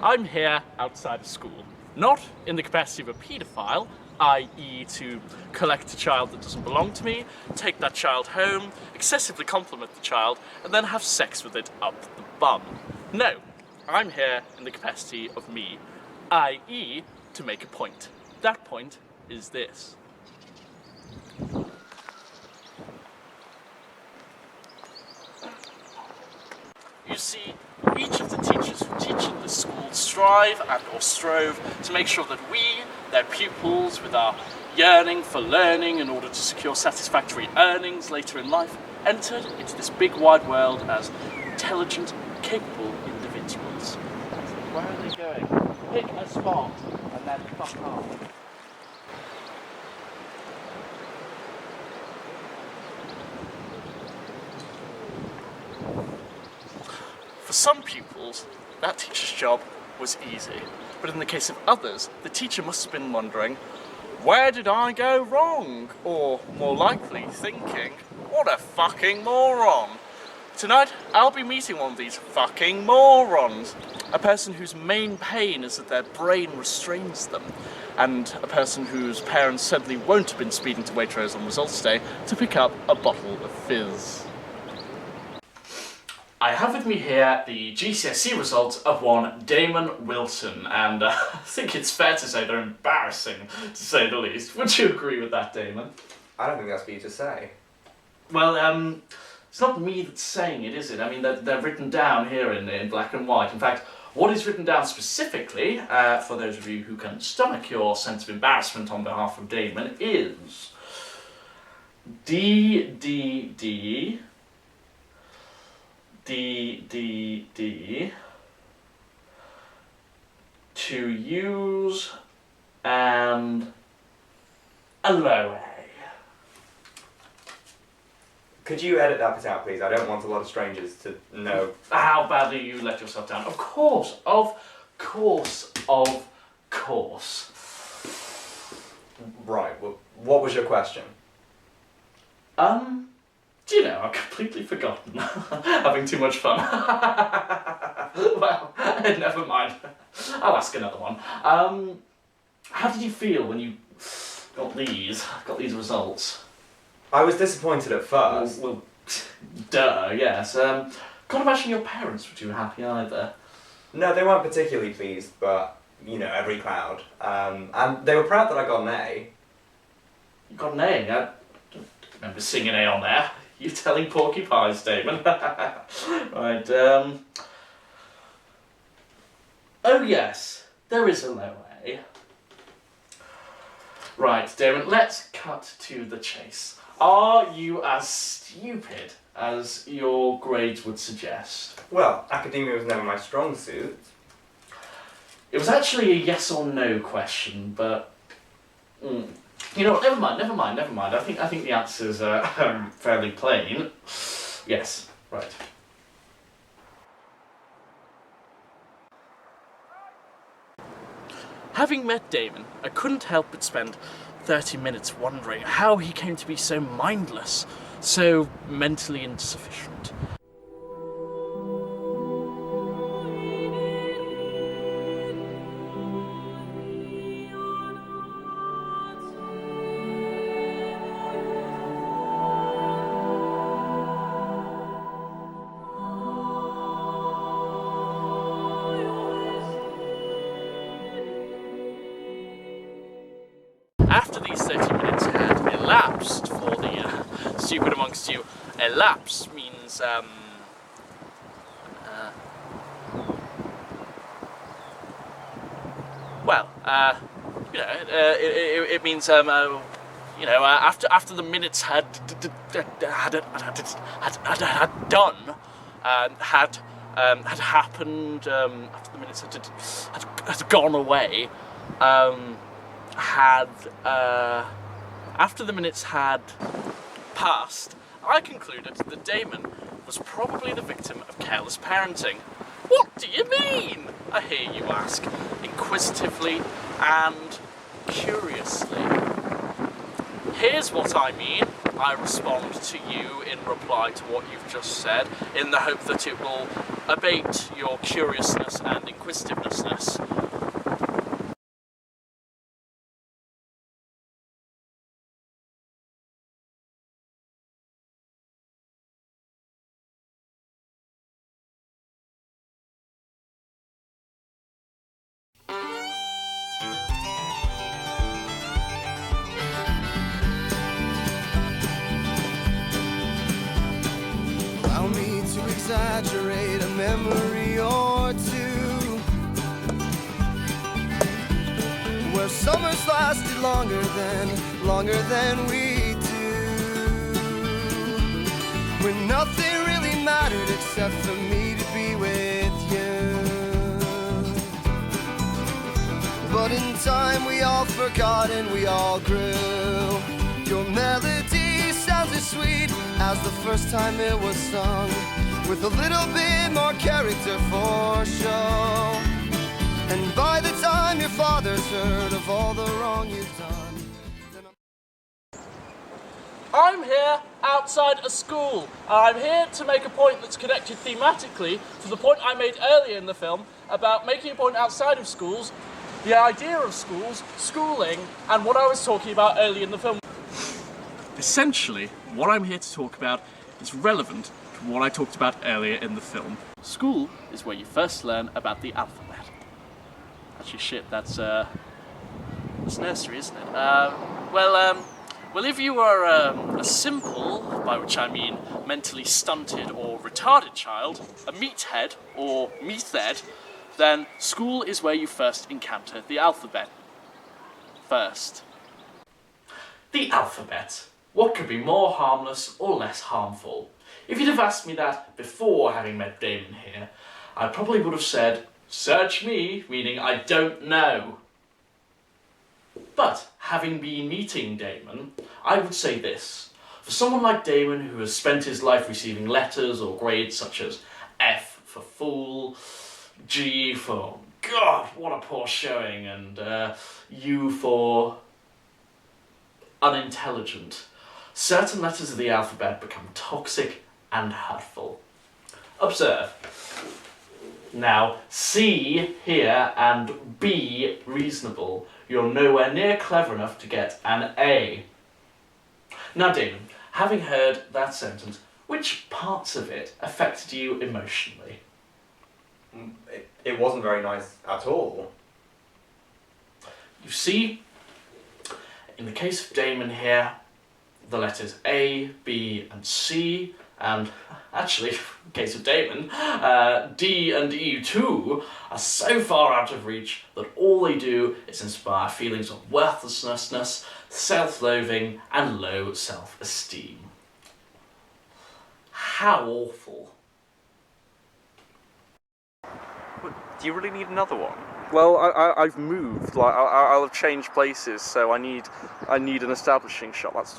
I'm here outside of school, not in the capacity of a paedophile, i.e. to collect a child that doesn't belong to me, take that child home, excessively compliment the child, and then have sex with it up the bum. No, I'm here in the capacity of me, i.e. to make a point. That point is this. You see, each of the teachers who teach in this school strive and or strove to make sure that we, their pupils, with our yearning for learning in order to secure satisfactory earnings later in life, entered into this big wide world as intelligent, capable individuals. Where are they going? Pick a spot and then fuck off. For some pupils, that teacher's job was easy, but in the case of others, the teacher must have been wondering, where did I go wrong? Or, more likely, thinking, what a fucking moron. Tonight, I'll be meeting one of these fucking morons. A person whose main pain is that their brain restrains them, and a person whose parents certainly won't have been speeding to Waitrose on results day to pick up a bottle of fizz. I have with me here the GCSE results of one Damon Wilson, and I think it's fair to say they're embarrassing, to say the least. Would you agree with that, Damon? I don't think that's for you to say. Well, it's not me that's saying it, is it? I mean, they're written down here in black and white. In fact, what is written down specifically, for those of you who can stomach your sense of embarrassment on behalf of Damon, is D to use and a low A. Could you edit that bit out, please? I don't want a lot of strangers to know. How badly you let yourself down. Of course. Right, well, what was your question? Do you know, I've completely forgotten. Having too much fun. Well, never mind. I'll ask another one. How did you feel when you got these results? I was disappointed at first. Well, duh, yes. Can't imagine your parents were too happy either. No, they weren't particularly pleased, but, you know, every cloud. And they were proud that I got an A. You got an A? I don't remember seeing an A on there. You telling Porky Pies, Damon. Right, oh yes, there is a low A. Right, Damon, let's cut to the chase. Are you as stupid as your grades would suggest? Well, academia was never my strong suit. It was actually a yes or no question, but... You know what, never mind. I think the answers are fairly plain. Yes, right. Having met Damon, I couldn't help but spend 30 minutes wondering how he came to be so mindless, so mentally insufficient. After these 30 minutes had elapsed, for the stupid amongst you, elapse means, it means, after the minutes had happened, after the minutes had gone away, after the minutes had passed, I concluded that Damon was probably the victim of careless parenting. What do you mean? I hear you ask, inquisitively and curiously. Here's what I mean. I respond to you in reply to what you've just said, in the hope that it will abate your curiousness and inquisitiveness. Allow me to exaggerate a memory or two, where summers lasted longer than we do, when nothing really mattered except for me to be with you. But in time we all forgot and we all grew. Your melody sounds as sweet as the first time it was sung, with a little bit more character for show. And by the time your father's heard of all the wrong you've done, then I'm here outside a school, and I'm here to make a point that's connected thematically to the point I made earlier in the film about making a point outside of schools, the idea of schools, schooling, and what I was talking about earlier in the film. Essentially, what I'm here to talk about is relevant to what I talked about earlier in the film. School is where you first learn about the alphabet. Actually, shit, that's nursery, isn't it? Well, if you are a simple, by which I mean mentally stunted or retarded child, a meathead or meathead, then school is where you first encounter the alphabet. First. The alphabet. What could be more harmless or less harmful? If you'd have asked me that before having met Damon here, I probably would have said, search me, meaning I don't know. But having been meeting Damon, I would say this. For someone like Damon who has spent his life receiving letters or grades such as F for fool, G for God, what a poor showing, and U for unintelligent, certain letters of the alphabet become toxic and hurtful. Observe. Now, C here and B reasonable. You're nowhere near clever enough to get an A. Now, Damon, having heard that sentence, which parts of it affected you emotionally? It wasn't very nice at all. You see, in the case of Damon here, the letters A, B and C, and actually, in the case of Damon, D and E too, are so far out of reach that all they do is inspire feelings of worthlessness, self-loathing and low self-esteem. How awful. Do you really need another one? Well, I've moved. Like I'll have changed places, so I need an establishing shot.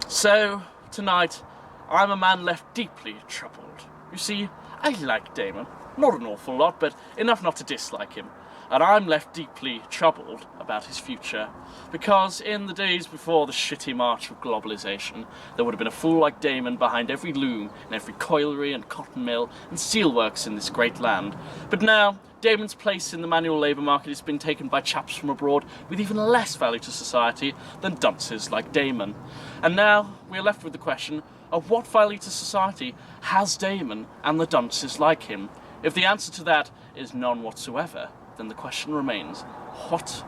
So tonight, I'm a man left deeply troubled. You see, I like Damon, not an awful lot, but enough not to dislike him. And I'm left deeply troubled about his future, because in the days before the shitty march of globalization, there would have been a fool like Damon behind every loom and every coilery and cotton mill and steelworks in this great land. But now, Damon's place in the manual labour market has been taken by chaps from abroad with even less value to society than dunces like Damon. And now, we're left with the question of what value to society has Damon and the dunces like him? If the answer to that is none whatsoever, then the question remains, what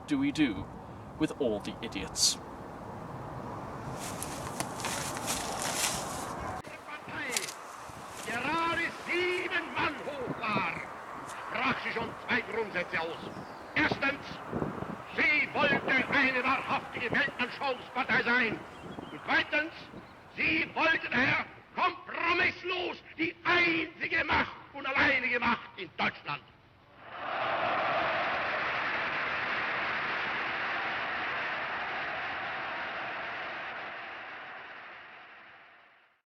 do we do with all the idiots? Gerade 7 Mann hoch war, sprach sie schon 2 Grundsätze aus. Erstens, sie wollte eine wahrhaftige Weltanschauungspartei sein. Und zweitens, sie wollte daher kompromisslos die einzige Macht und alleinige Macht in Deutschland.